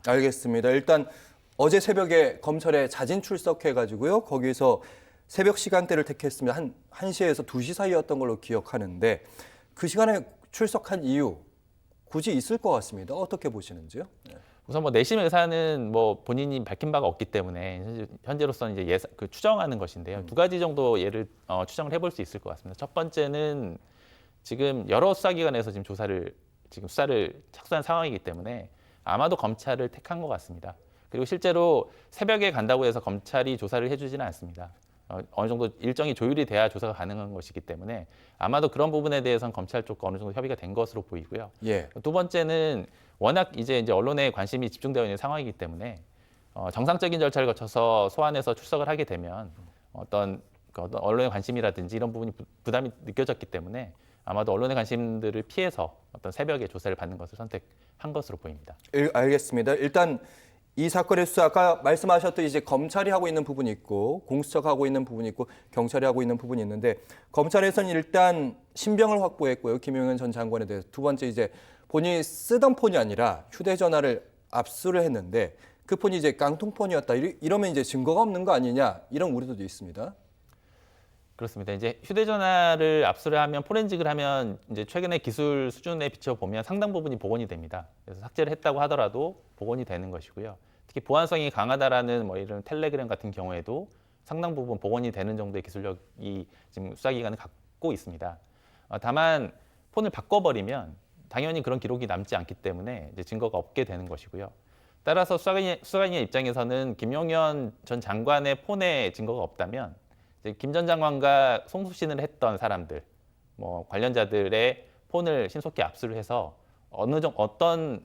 알겠습니다. 일단 어제 새벽에 검찰에 자진 출석해가지고요. 거기서 새벽 시간대를 택했습니다. 한 1시에서 2시 사이였던 걸로 기억하는데 그 시간에 출석한 이유 굳이 있을 것 같습니다. 어떻게 보시는지요? 네. 우선 뭐 내심 의사는 뭐 본인이 밝힌 바가 없기 때문에 현재로서는 이제 추정하는 것인데요. 두 가지 정도 예를 추정을 해볼 수 있을 것 같습니다. 첫 번째는 지금 여러 수사기관에서 지금 수사를 착수한 상황이기 때문에 아마도 검찰을 택한 것 같습니다. 그리고 실제로 새벽에 간다고 해서 검찰이 조사를 해주지는 않습니다. 어느 정도 일정이 조율이 돼야 조사가 가능한 것이기 때문에 아마도 그런 부분에 대해서는 검찰 쪽과 어느 정도 협의가 된 것으로 보이고요. 예. 두 번째는 워낙 이제 언론에 관심이 집중되어 있는 상황이기 때문에 정상적인 절차를 거쳐서 소환해서 출석을 하게 되면 어떤 언론의 관심이라든지 이런 부분이 부담이 느껴졌기 때문에 아마도 언론의 관심들을 피해서 어떤 새벽에 조사를 받는 것을 선택한 것으로 보입니다. 알겠습니다. 일단 이 사건의 수사 아까 말씀하셨듯이 이제 검찰이 하고 있는 부분이 있고 공수처가 하고 있는 부분이 있고 경찰이 하고 있는 부분이 있는데 검찰에서는 일단 신병을 확보했고요. 김용현 전 장관에 대해서 두 번째 이제 본인이 쓰던 폰이 아니라 휴대전화를 압수를 했는데 그 폰이 이제 깡통폰이었다. 이러면 이제 증거가 없는 거 아니냐 이런 우려도 있습니다. 그렇습니다. 이제 휴대전화를 압수를 하면 포렌식을 하면 이제 최근의 기술 수준에 비춰 보면 상당 부분이 복원이 됩니다. 그래서 삭제를 했다고 하더라도 복원이 되는 것이고요. 특히 보안성이 강하다라는 뭐 이런 텔레그램 같은 경우에도 상당 부분 복원이 되는 정도의 기술력이 지금 수사기관은 갖고 있습니다. 다만 폰을 바꿔버리면 당연히 그런 기록이 남지 않기 때문에 이제 증거가 없게 되는 것이고요. 따라서 수사관의 입장에서는 김용현 전 장관의 폰에 증거가 없다면 김 전 장관과 송수신을 했던 사람들, 뭐 관련자들의 폰을 신속히 압수를 해서 어떤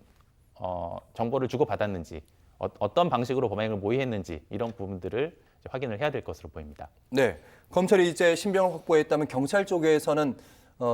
정보를 주고받았는지, 어떤 방식으로 범행을 모의했는지 이런 부분들을 확인을 해야 될 것으로 보입니다. 네, 검찰이 이제 신병을 확보했다면 경찰 쪽에서는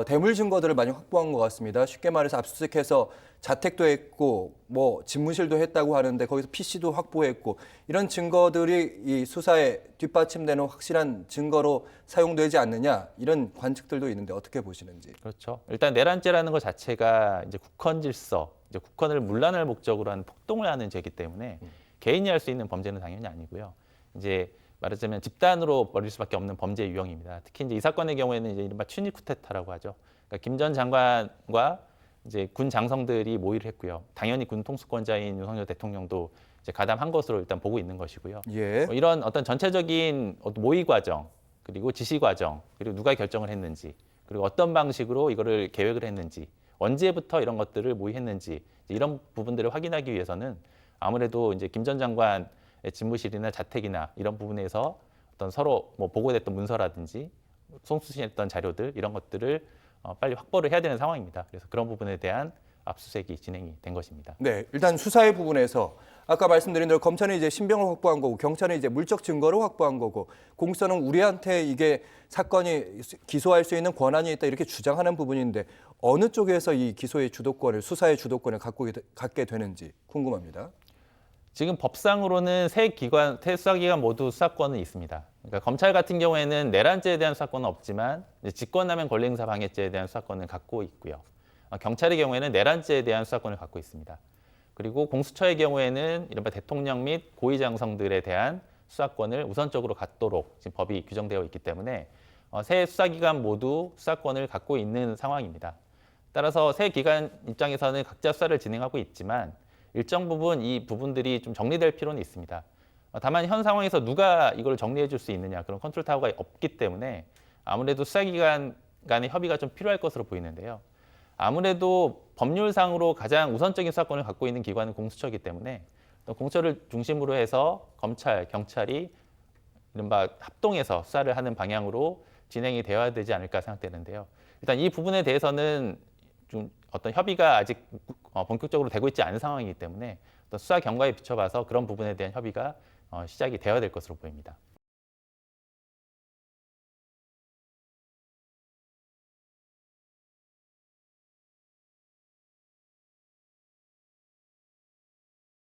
대물 증거들을 많이 확보한 것 같습니다. 쉽게 말해서 압수수색해서 자택도 했고 뭐 집무실도 했다고 하는데 거기서 PC도 확보했고 이런 증거들이 이 수사에 뒷받침되는 확실한 증거로 사용되지 않느냐 이런 관측들도 있는데 어떻게 보시는지. 그렇죠. 일단 내란죄라는 것 자체가 이제 국헌 질서, 이제 국헌을 문란할 목적으로 하는 폭동을 하는 죄이기 때문에 개인이 할 수 있는 범죄는 당연히 아니고요. 이제 말하자면 집단으로 벌일 수밖에 없는 범죄 유형입니다. 특히 이제 이 사건의 경우에는 이제 이른바 추니 쿠데타라고 하죠. 그러니까 김 전 장관과 이제 군 장성들이 모의를 했고요. 당연히 군 통수권자인 윤석열 대통령도 이제 가담한 것으로 일단 보고 있는 것이고요. 예. 이런 어떤 전체적인 모의 과정, 그리고 지시 과정, 그리고 누가 결정을 했는지, 그리고 어떤 방식으로 이거를 계획을 했는지, 언제부터 이런 것들을 모의했는지 이런 부분들을 확인하기 위해서는 아무래도 이제 김 전 장관 집무실이나 자택이나 이런 부분에서 어떤 서로 뭐 보고됐던 문서라든지 송수신했던 자료들 이런 것들을 빨리 확보를 해야 되는 상황입니다. 그래서 그런 부분에 대한 압수수색이 진행이 된 것입니다. 네, 일단 수사의 부분에서 아까 말씀드린 대로 검찰은 이제 신병을 확보한 거고 경찰은 이제 물적 증거를 확보한 거고 공수처는 우리한테 이게 사건이 기소할 수 있는 권한이 있다 이렇게 주장하는 부분인데 어느 쪽에서 이 기소의 주도권을 수사의 주도권을 갖게 되는지 궁금합니다. 지금 법상으로는 세 수사기관 모두 수사권은 있습니다. 그러니까 검찰 같은 경우에는 내란죄에 대한 수사권은 없지만 직권남용 권리행사 방해죄에 대한 수사권을 갖고 있고요. 경찰의 경우에는 내란죄에 대한 수사권을 갖고 있습니다. 그리고 공수처의 경우에는 이른바 대통령 및 고위장성들에 대한 수사권을 우선적으로 갖도록 지금 법이 규정되어 있기 때문에 세 수사기관 모두 수사권을 갖고 있는 상황입니다. 따라서 세 기관 입장에서는 각자 수사를 진행하고 있지만 일정 부분 이 부분들이 좀 정리될 필요는 있습니다. 다만 현 상황에서 누가 이걸 정리해 줄 수 있느냐 그런 컨트롤 타워가 없기 때문에 아무래도 수사기관 간의 협의가 좀 필요할 것으로 보이는데요. 아무래도 법률상으로 가장 우선적인 수사권을 갖고 있는 기관은 공수처이기 때문에 공수처를 중심으로 해서 검찰, 경찰이 이른바 합동해서 수사를 하는 방향으로 진행이 되어야 되지 않을까 생각되는데요. 일단 이 부분에 대해서는 좀 어떤 협의가 아직 본격적으로 되고 있지 않은 상황이기 때문에 수사 경과에 비춰봐서 그런 부분에 대한 협의가 시작이 되어야 될 것으로 보입니다.